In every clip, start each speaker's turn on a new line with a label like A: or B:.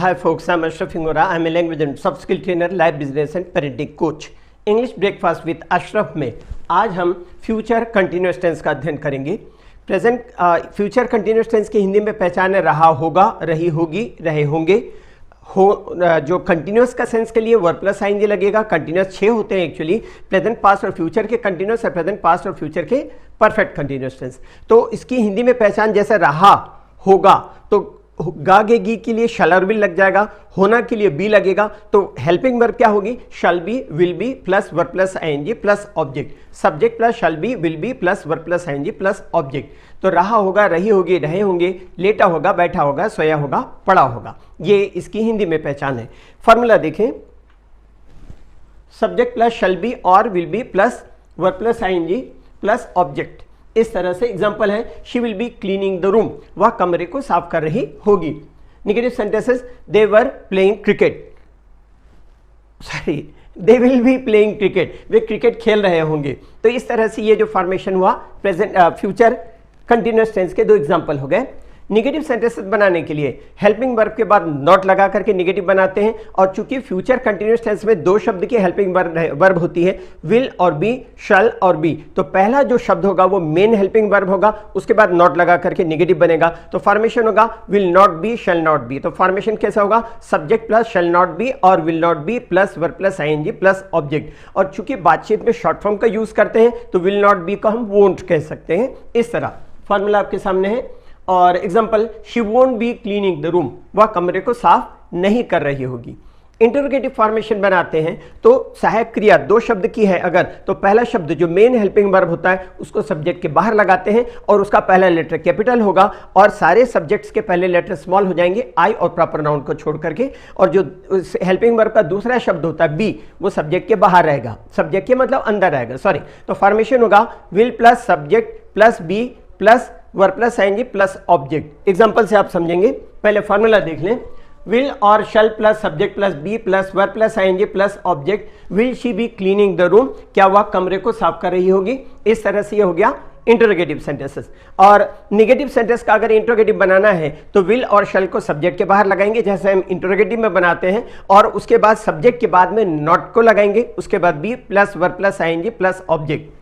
A: Hi folks, I'm Ashraf Ingora. I'm a language and soft skill trainer, life business and parenting coach. English breakfast with Ashraf में आज हम future continuous tense का अध्ययन करेंगे। Present future continuous tense की हिंदी में पहचान है रहा होगा, रही होगी, रहे होंगे। जो कंटिन्यूअस का सेंस के लिए वर्ब प्लस आईएनजी लगेगा। कंटिन्यूअस 6 होते हैं एक्चुअली, प्रेजेंट पास्ट और फ्यूचर के कंटिन्यूअस और प्रेजेंट पास्ट और फ्यूचर के परफेक्ट कंटिन्यूअस टेंस। तो इसकी हिंदी में पहचान जैसे रहा होगा तो गागेगी के लिए शैल और विल लग जाएगा, होना के लिए बी लगेगा। तो हेल्पिंग वर्ब क्या होगी? Shall be, will be plus verb plus ING plus object. Subject plus shall be, will be plus verb plus ING plus object. तो रहा होगा, रही होगी, रहे होंगे, लेटा होगा, बैठा होगा, सोया होगा, पड़ा होगा। ये इसकी हिंदी में पहचान है। फॉर्मूला देखें, सब्जेक्ट प्लस शैल बी और will be plus verb plus ING plus object. इस तरह से एग्जांपल है, she will be cleaning the room, वह कमरे को साफ कर रही होगी। Negative sentences, they were playing cricket, sorry they will be playing cricket, वे क्रिकेट खेल रहे होंगे। तो इस तरह से ये जो फॉर्मेशन हुआ प्रेजेंट फ्यूचर कंटिन्यूअस टेंस के दो एग्जांपल हो गए। नेगेटिव सेंटेंसेस बनाने के लिए हेल्पिंग वर्ब के बाद नॉट लगा करके नेगेटिव बनाते हैं। और चूंकि फ्यूचर कंटिन्यूअस टेंस में दो शब्द की हेल्पिंग वर्ब होती है, विल और बी, शैल और बी। तो पहला जो शब्द होगा वो मेन हेल्पिंग वर्ब होगा, उसके बाद नॉट लगा करके नेगेटिव बनेगा। तो फॉर्मेशन होगा will not be, shall not be. तो फॉर्मेशन कैसा होगा? Subject plus shall not be और will not be plus verb plus ING plus object. और चूंकि बातचीत में शॉर्ट फॉर्म का यूज करते हैं तो विल नॉट बी को हम वोंट कह सकते हैं। इस तरह फॉर्मूला आपके सामने है। और example, she won't be cleaning the room, वह कमरे को साफ नहीं कर रही होगी। इंटरोगेटिव फॉर्मेशन बनाते हैं तो सहायक क्रिया दो शब्द की है अगर, तो पहला शब्द जो मेन हेल्पिंग वर्ब होता है उसको सब्जेक्ट के बाहर लगाते हैं और उसका पहला लेटर कैपिटल होगा और सारे सब्जेक्ट्स के पहले लेटर स्मॉल हो जाएंगे, आई और प्रॉपर नाउन को छोड़ करके। और जो हेल्पिंग वर्ब का दूसरा शब्द होता है बी, वो सब्जेक्ट के बाहर रहेगा, सब्जेक्ट के मतलब अंदर रहेगा, सॉरी। तो फॉर्मेशन होगा will plus subject plus be plus verb plus ING plus object. Example से आप समझेंगे। पहले फॉर्मूला देख लें, विल और shall plus subject plus be plus verb plus ING plus object. Will she be cleaning the room, क्या वह कमरे को साफ कर रही होगी? इस तरह से ये हो गया इंटरोगेटिव सेंटेंसेस। और नेगेटिव सेंटेंस का अगर इंटरोगेटिव बनाना है तो विल और शैल को सब्जेक्ट के बाहर लगाएंगे जैसे हम इंटरोगेटिव में बनाते हैं, और उसके बाद सब्जेक्ट के बाद में नॉट को लगाएंगे, उसके बाद be plus verb plus ING plus object.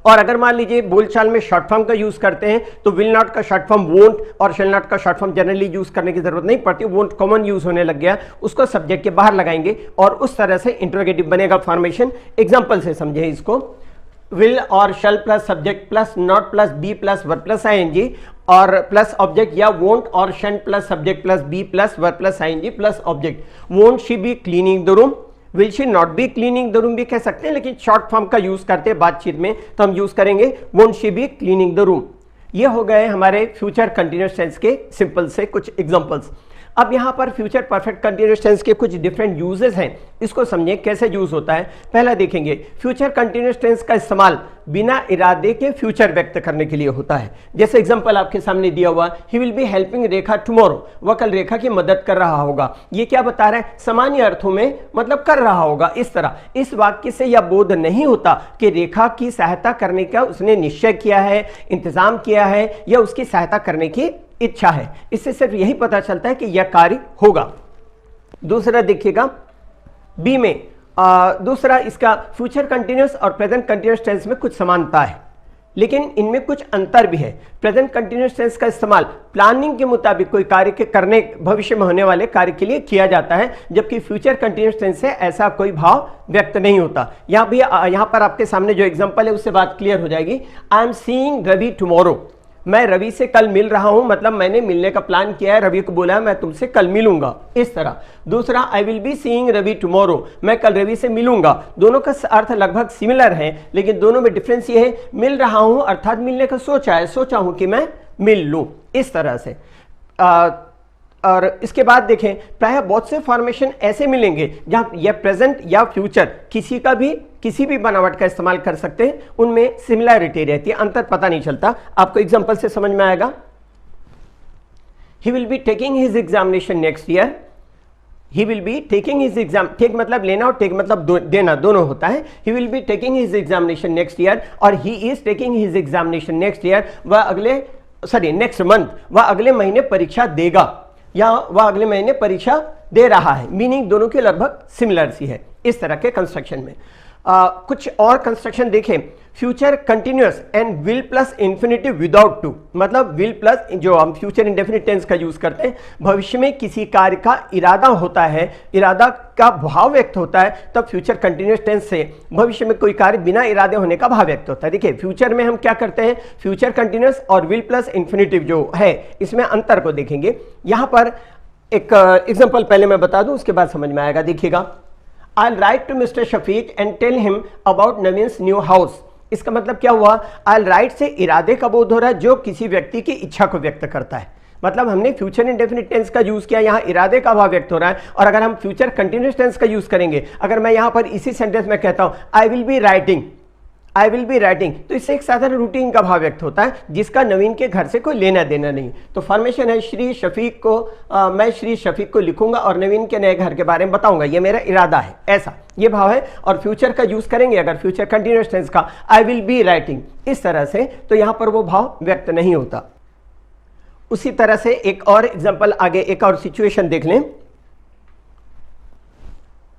A: और अगर मान लीजिए बोलचाल में शॉर्ट फॉर्म का यूज करते हैं तो विल नॉट का शॉर्ट फॉर्म वोंट और शैल नॉट का शॉर्ट फॉर्म जनरली यूज करने की जरूरत नहीं पड़ती, वोंट कॉमन यूज होने लग गया, उसको सब्जेक्ट के बाहर लगाएंगे और उस तरह से इंटरोगेटिव बनेगा फॉर्मेशन। एग्जांपल से समझे इसको, विल और shall plus subject plus not plus be plus verb plus ING और प्लस ऑब्जेक्ट, या वोंट और shall plus subject plus be plus verb plus ING plus object. Won't she be cleaning the room, will she not be cleaning the room भी कह सकते हैं, लेकिन short form का use करते हैं बातचीत में तो हम यूज करेंगे won't she be cleaning the room. ये हो गए हमारे फ्यूचर कंटिन्यूअस टेंस के सिंपल से कुछ एग्जांपल्स। अब यहाँ पर फ्यूचर परफेक्ट कंटिन्यूअस टेंस के कुछ डिफरेंट यूजेस हैं, इसको समझें कैसे यूज होता है। पहला देखेंगे, फ्यूचर कंटिन्यूअस टेंस का इस्तेमाल बिना इरादे के फ्यूचर व्यक्त करने के लिए होता है। जैसे एग्जांपल आपके सामने दिया हुआ, ही will be helping Rekha tomorrow, वह कल रेखा की मदद कर रहा होगा। ये क्या बता रहा है? सामान्य अर्थों में मतलब कर रहा होगा। इस तरह इस वाक्य से यह बोध नहीं होता कि रेखा की सहायता करने का उसने निश्चय किया है, इंतजाम किया है या उसकी सहायता करने की इच्छा है। इससे सिर्फ यही पता चलता है कि यह कार्य होगा। दूसरा देखिएगा, बी में दूसरा इसका फ्यूचर कंटिन्यूअस और प्रेजेंट कंटिन्यूअस टेंस में कुछ समानता है लेकिन इनमें कुछ अंतर भी है। प्रेजेंट कंटिन्यूअस टेंस का इस्तेमाल प्लानिंग के मुताबिक कोई कार्य के करने, भविष्य में होने वाले कार्य के लिए किया जाता है, जबकि फ्यूचर कंटिन्यूअस टेंस से ऐसा कोई भाव व्यक्त नहीं होता। यहाँ पर आपके सामने जो एग्जांपल है उससे बात क्लियर हो जाएगी। I am seeing Ravi tomorrow, मैं रवि से कल मिल रहा हूं, मतलब मैंने मिलने का प्लान किया है, रवि को बोला है मैं तुमसे कल मिलूंगा। इस तरह दूसरा, I will be seeing Ravi tomorrow, मैं कल रवि से मिलूंगा। दोनों का अर्थ लगभग सिमिलर है लेकिन दोनों में डिफरेंस ये है, मिल रहा हूं अर्थात मिलने का सोचा हूं कि मैं मिल लूं। इस तरह से और इसके बाद देखें, प्रायः बहुत से फॉर्मेशन ऐसे मिलेंगे जहां यह प्रेजेंट या फ्यूचर किसी भी बनावट का इस्तेमाल कर सकते हैं, उनमें सिमिलैरिटी रहती है, अंतर पता नहीं चलता। आपको एग्जांपल से समझ में आएगा। He will be taking his examination next year, he will be taking his exam, take मतलब लेना और टेक मतलब देना, दोनों होता है। He will be taking his examination next year और he is taking his examination next year, next month, वह अगले महीने परीक्षा देगा या वह अगले महीने परीक्षा दे रहा है, मीनिंग दोनों की लगभग सिमिलर सी है इस तरह के कंस्ट्रक्शन में। कुछ और कंस्ट्रक्शन देखें, future continuous and will plus infinitive without to, मतलब विल प्लस जो हम फ्यूचर इंडेफिनिट टेंस का यूज करते हैं, भविष्य में किसी कार्य का इरादा होता है, इरादा का भाव व्यक्त होता है, तब फ्यूचर कंटिन्यूअस टेंस से भविष्य में कोई कार्य बिना इरादे होने का भाव व्यक्त होता है। देखिए फ्यूचर में हम क्या करते हैं, फ्यूचर कंटिन्यूअस और विल प्लस इंफिनिटिव जो है इसमें अंतर को देखेंगे। यहां पर एक एग्जांपल पहले मैं बता दूं, उसके बाद समझ में आएगा। देखिएगा, I'll write to Mr. Shafiq and tell him about Naveen's new house। इसका मतलब क्या हुआ, I'll write से इरादे का बोध हो रहा है जो किसी व्यक्ति की इच्छा को व्यक्त करता है, मतलब हमने फ्यूचर इंडेफिनिट टेंस का यूज किया, यहां इरादे का भाव व्यक्त हो रहा है। और अगर हम फ्यूचर कंटिन्यूअस टेंस का यूज करेंगे, अगर मैं यहां पर इसी सेंटेंस में कहता हूं आई विल बी राइटिंग, तो इससे एक साधारण रूटीन का भाव व्यक्त होता है जिसका नवीन के घर से कोई लेना देना नहीं। तो फॉर्मेशन है श्री शफीक को, मैं श्री शफीक को लिखूंगा और नवीन के नए घर के बारे में बताऊंगा, ये मेरा इरादा है, ऐसा ये भाव है। और फ्यूचर का यूज करेंगे अगर फ्यूचर कंटिन्यूअस टेंस का, आई विल बी राइटिंग, इस तरह से, तो यहां पर वो भाव व्यक्त नहीं होता। उसी तरह से एक और एग्जाम्पल आगे, एक और सिचुएशन देख लें।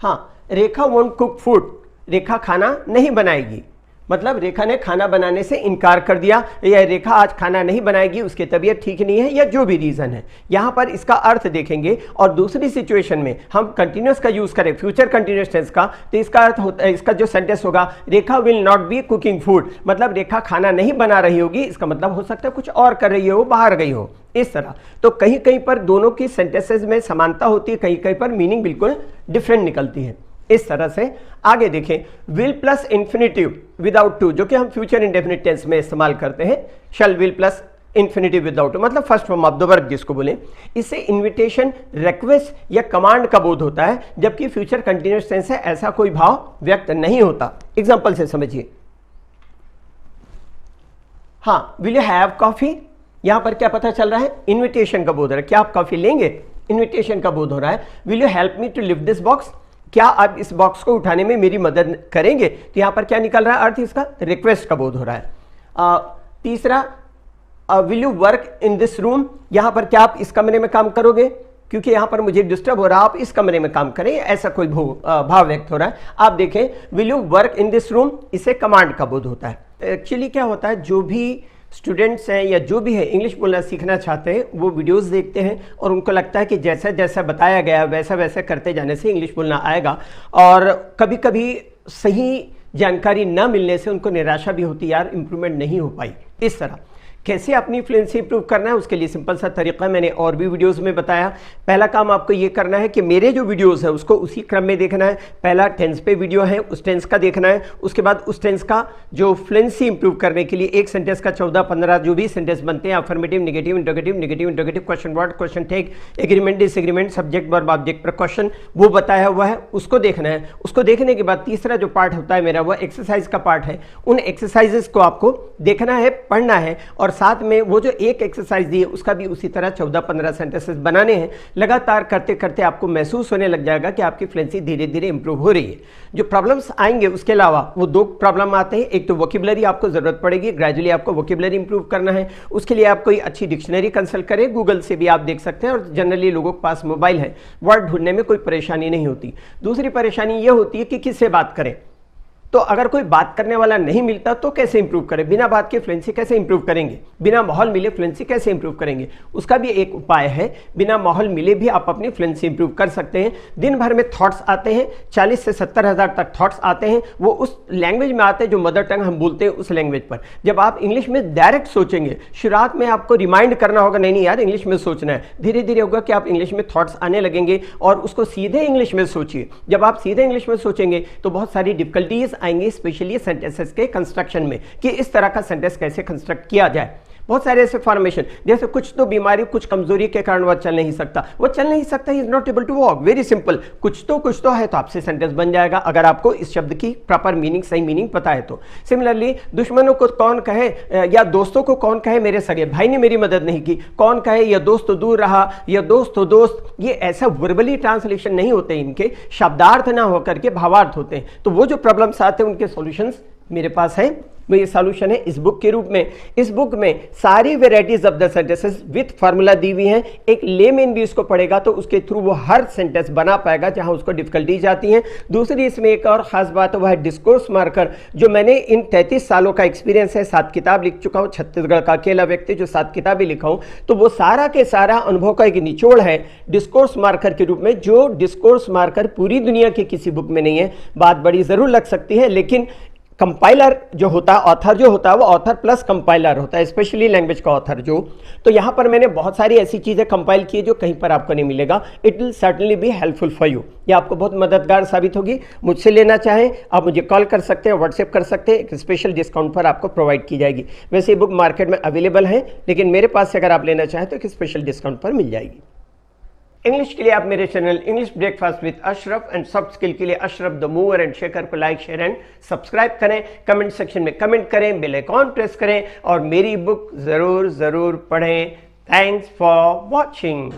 A: हाँ, रेखा वोंट कुक फूड, रेखा खाना नहीं बनाएगी, मतलब रेखा ने खाना बनाने से इनकार कर दिया, या रेखा आज खाना नहीं बनाएगी, उसकी तबीयत ठीक नहीं है, या जो भी रीजन है। यहां पर इसका अर्थ देखेंगे। और दूसरी सिचुएशन में हम कंटिन्यूअस का यूज करें, फ्यूचर कंटिन्यूअस टेंस का, तो इसका अर्थ होता है, इसका जो सेंटेंस होगा, Rekha will not be cooking food, मतलब रेखा खाना नहीं बना रही होगी, इसका मतलब हो सकता है कुछ और कर रही हो, बाहर गई हो, इस तरह। तो कहीं कहीं पर दोनों की सेंटेंसेस में समानता होती है, कहीं कहीं पर मीनिंग बिल्कुल डिफरेंट निकलती है, इस तरह से। आगे देखें, will plus infinitive without to, जो कि हम फ्यूचर इंडेफिनिट टेंस में इस्तेमाल करते हैं, shall will plus infinitive without to, मतलब first form of the verb जिसको बोले। इससे इन्विटेशन, रिक्वेस्ट या कमांड का बोध होता है, जबकि फ्यूचर कंटिन्यूअस टेंस है ऐसा कोई भाव व्यक्त नहीं होता। एग्जांपल से समझिए। हाँ, विल यू हैव कॉफी, यहां पर क्या पता चल रहा है, इन्विटेशन का बोध हो रहा है, क्या आप कॉफी लेंगे, इन्विटेशन का बोध हो रहा है। Will you help me to lift this box, क्या आप इस बॉक्स को उठाने में मेरी मदद करेंगे, तो यहां पर क्या निकल रहा है अर्थ इसका, रिक्वेस्ट का बोध हो रहा है। तीसरा, will you work in this room, यहां पर क्या आप इस कमरे में काम करोगे, क्योंकि यहां पर मुझे डिस्टर्ब हो रहा है, आप इस कमरे में काम करें, ऐसा कोई भाव व्यक्त हो रहा है। आप देखें, will you work in this room, इसे कमांड का बोध होता है। एक्चुअली क्या होता है, जो भी स्टूडेंट्स हैं या जो भी है इंग्लिश बोलना सीखना चाहते हैं, वो वीडियोस देखते हैं और उनको लगता है कि जैसा जैसा बताया गया वैसा वैसा करते जाने से इंग्लिश बोलना आएगा, और कभी कभी सही जानकारी न मिलने से उनको निराशा भी होती है, यार इंप्रूवमेंट नहीं हो पाई। इस तरह कैसे अपनी फ्लुएंसी इंप्रूव करना है, उसके लिए सिंपल सा तरीका मैंने और भी वीडियोस में बताया। पहला काम आपको ये करना है कि मेरे जो वीडियोस है उसको उसी क्रम में देखना है। पहला टेंस पे वीडियो है, उस टेंस का देखना है, उसके बाद उस टेंस का जो फ्लुएंसी इंप्रूव करने के लिए एक सेंटेंस का 14-15 जो भी सेंटेंस बनते हैं, affirmative, negative, interrogative, question word, question tag, agreement, disagreement, subject verb object प्रक्वेश्चन, वो बताया हुआ है, उसको देखना है। उसको देखने के बाद तीसरा जो पार्ट होता है मेरा, वो एक्सरसाइज का पार्ट है। उन एक्सरसाइजेस को आपको देखना है, पढ़ना है, और साथ में वो जो एक एक्सरसाइज दी है उसका भी उसी तरह 14-15 सेंटेंसेस बनाने हैं। लगातार करते करते आपको महसूस होने लग जाएगा कि आपकी फ्लुएंसी धीरे धीरे इंप्रूव हो रही है। जो प्रॉब्लम्स आएंगे उसके अलावा वो 2 प्रॉब्लम आते हैं। एक तो वोकेबुलरी आपको जरूरत पड़ेगी, ग्रेजुअली आपको वोकेबुलरी इंप्रूव करना है। उसके लिए आप कोई अच्छी डिक्शनरी कंसल्ट करें, गूगल से भी आप देख सकते हैं, और जनरली लोगों के पास मोबाइल है, वर्ड ढूंढने में कोई परेशानी नहीं होती। दूसरी परेशानी ये होती है कि किससे बात करें। तो अगर कोई बात करने वाला नहीं मिलता तो कैसे इंप्रूव करें, बिना बात के फ्लुएंसी कैसे इंप्रूव करेंगे, बिना माहौल मिले फ्लुएंसी कैसे इंप्रूव करेंगे, उसका भी एक उपाय है। बिना माहौल मिले भी आप अपनी फ्लुएंसी इंप्रूव कर सकते हैं। दिन भर में थॉट्स आते हैं, 40 से 70 हज़ार तक थॉट्स आते हैं, वो उस लैंग्वेज में आते हैं जो मदर टंग हम बोलते हैं, उस लैंग्वेज पर। जब आप इंग्लिश में डायरेक्ट सोचेंगे, शुरुआत में आपको रिमाइंड करना होगा, नहीं यार इंग्लिश में सोचना है, धीरे धीरे होगा कि आप इंग्लिश में थॉट्स आने लगेंगे, और उसको सीधे इंग्लिश में सोचिए। जब आप सीधे इंग्लिश में सोचेंगे तो बहुत सारी डिफिकल्टीज आएंगी, स्पेशली सेंटेंसेस के कंस्ट्रक्शन में, कि इस तरह का सेंटेंस कैसे कंस्ट्रक्ट किया जाए। बहुत सारे ऐसे फॉर्मेशन, जैसे कुछ तो बीमारी, कुछ कमजोरी के कारण वह चल नहीं सकता, is not able to walk, very simple, कुछ तो है, तो आपसे सेंटेंस बन जाएगा अगर आपको इस शब्द की प्रॉपर मीनिंग, सही मीनिंग पता है तो। सिमिलरली, दुश्मनों को कौन कहे या दोस्तों को कौन कहे मेरे सगे भाई ने मेरी मदद नहीं की, कौन कहे या दोस्त तो दूर रहा, या दोस्त तो दोस्त, ये ऐसा वर्बली ट्रांसलेशन नहीं होते, इनके शब्दार्थ ना होकर के भावार्थ होते हैं। तो वो जो प्रॉब्लम्स आते हैं उनके सॉल्यूशंस मेरे पास है, वो ये सॉल्यूशन है इस बुक के रूप में। इस बुक में सारी varieties of the sentences with formula दी हुई हैं। एक लेमैन भी इसको पढ़ेगा तो उसके थ्रू वो हर सेंटेंस बना पाएगा जहां उसको डिफिकल्टी जाती है। दूसरी इसमें एक और खास बात है, वह है डिस्कोर्स मार्कर, जो मैंने इन 33 सालों का एक्सपीरियंस है, 7 किताब लिख चुका हूं, छत्तीसगढ़ का अकेला व्यक्ति जो 7 किताबें लिखा हूं, तो वो सारा के सारा अनुभव का एक निचोड़ है डिस्कोर्स मार्कर के रूप में, जो डिस्कोर्स मार्कर पूरी दुनिया की किसी बुक में नहीं है। बात बड़ी जरूर लग सकती है, लेकिन कंपाइलर जो होता है, ऑथर जो होता है, वो ऑथर प्लस कंपाइलर होता है, स्पेशली लैंग्वेज का ऑथर जो। तो यहाँ पर मैंने बहुत सारी ऐसी चीज़ें कंपाइल की है जो कहीं पर आपको नहीं मिलेगा। It will certainly be helpful for you, ये आपको बहुत मददगार साबित होगी। मुझसे लेना चाहें आप मुझे कॉल कर सकते हैं, व्हाट्सएप कर सकते हैं, एक स्पेशल डिस्काउंट पर आपको प्रोवाइड की जाएगी। वैसे ये बुक मार्केट में अवेलेबल है, लेकिन मेरे पास से अगर आप लेना चाहें तो एक स्पेशल डिस्काउंट पर मिल जाएगी। इंग्लिश के लिए आप मेरे channel English breakfast with Ashraf and soft skill के लिए Ashraf the mover and shaker को लाइक, शेयर एंड सब्सक्राइब करें। कमेंट सेक्शन में कमेंट करें, बेल आइकॉन प्रेस करें और मेरी बुक जरूर पढ़ें। Thanks for watching.